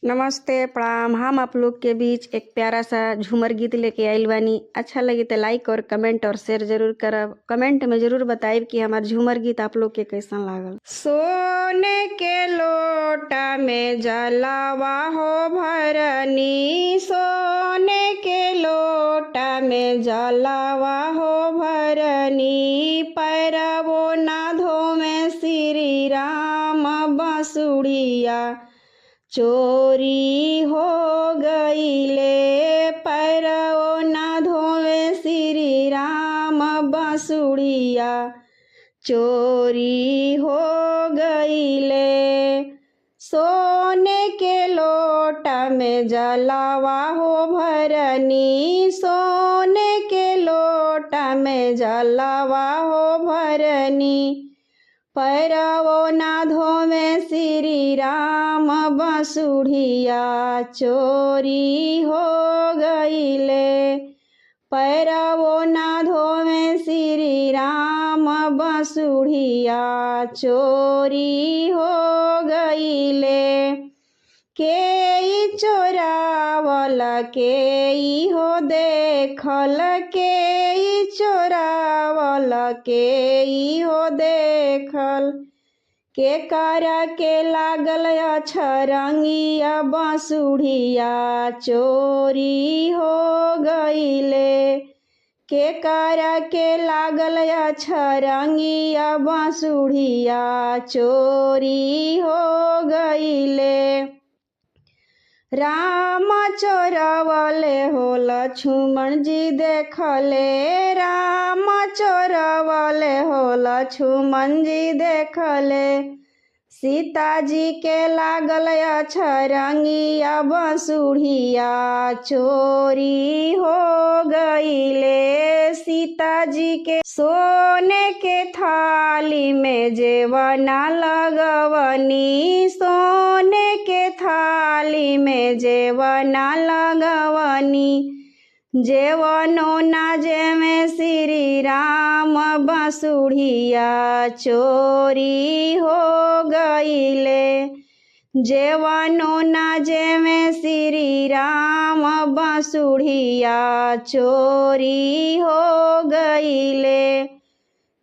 नमस्ते प्रणाम। हम आप लोग के बीच एक प्यारा सा झूमर गीत लेके आइल बानी। अच्छा लगी तो लाइक और कमेंट और शेयर जरूर करब। कमेंट में जरूर बताइब कि हमार झूमर गीत आप लोग के कैसन लागल। सोने के लोटा में जलावा हो भरनी, सोने के लोटा में जलावा हो भरनी, पैरवो ना धोवे श्री राम बसुड़िया चोरी हो गईले, पैरवो ना धोवे श्री राम बसुड़िया चोरी हो गईले। सोने के लोटा में जलावा हो भरनी, सोने के लोटा में जलावा हो भरनी, पैरवो ना धोवे श्री राम बसुड़िया चोरी हो गईले, पैरवो ना धोवे श्री राम बसुड़िया चोरी हो गईले। के चोरावल के हो देखल, के चोरावल के हो देखल, के करा के लागल अछरंगिया बसुड़िया चोरी हो गईले, के करा के लागल अछरंगिया बसुड़िया चोरी हो गईले। राम चोरवले हो लक्ष्मण जी देखले, राम चोरवले हो लक्ष्मण जी देखले, सीता जी के लागल अछरंगिया बसुड़िया चोरी हो गईले। सीता जी के सोने के थाली में जेवना लगवनी, सोने के थाली में जेवना लगवनी, जेवनो ना जेमे श्री राम बसुड़िया चोरी हो गईले, जेवनो ना जेमे श्री राम बसुड़िया चोरी हो गईले।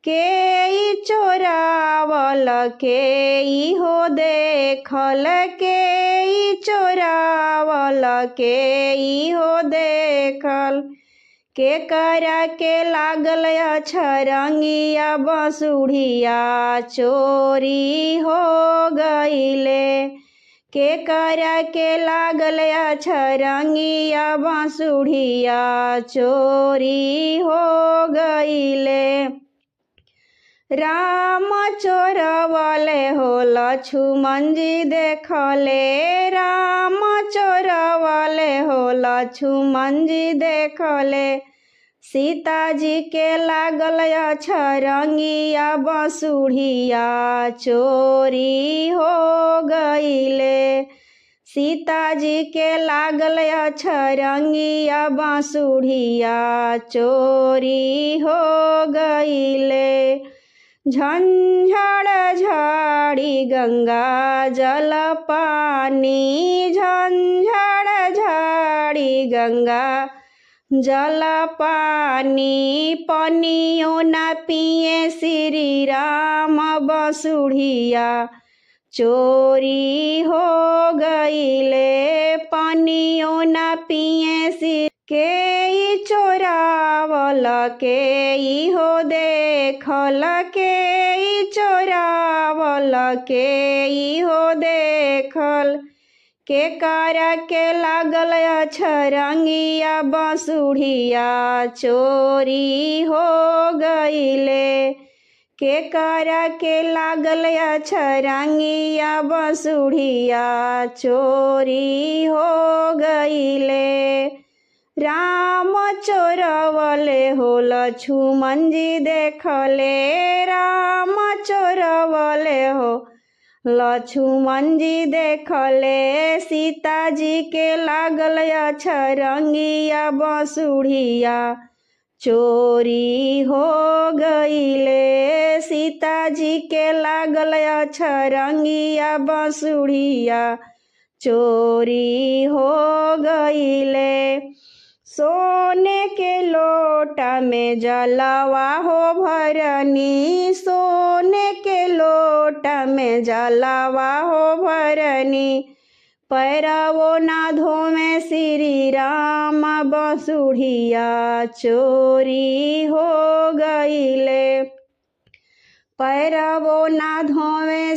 के चोरावल के हो देखल, के चोरावल के हो देखल, के करा के लागल अछरंगिया बसुड़िया चोरी हो गईले, के करा के लागल अछरंगिया बसुड़िया चोरी हो गईले। राम चोरवले हो लक्ष्मण जी देखले, राम चोरवले हो लक्ष्मण जी देखले, सीता जी के लागल अछरंगिया बसुड़िया चोरी हो गईले, सीता जी के लागल अछरंगिया बसुड़िया चोरी हो गईले। झंझड़ झाड़ी गंगा जल पानी, झंझड़ झाड़ी गंगा जल पानी, पनियो ना पिए श्री राम बसुड़िया चोरी हो गईले, पनियो ना पिए श्री के चोरावल के हो देखल, के चोरावल के हो देखल, के करा के लागल अछरंगिया बसुड़िया चोरी हो गईले, के करा के लागल अछरंगिया बसुड़िया चोरी हो गईले। राम चोरवले हो लक्ष्मण जी देखले, राम चोरवले हो लक्ष्मण जी देखले, सीता जी के लागल अछरंगिया बसुड़िया चोरी हो गईले, सीता जी के लागल अछरंगिया बसुड़िया चोरी हो गईले। सोने के लोटा में जलवा हो भरनी, सोने के लोटा में जलवा हो भरनी। पैरवो ना धोवे श्री राम बसुढ़िया, चोरी हो गईले। पैरवो ना धोवे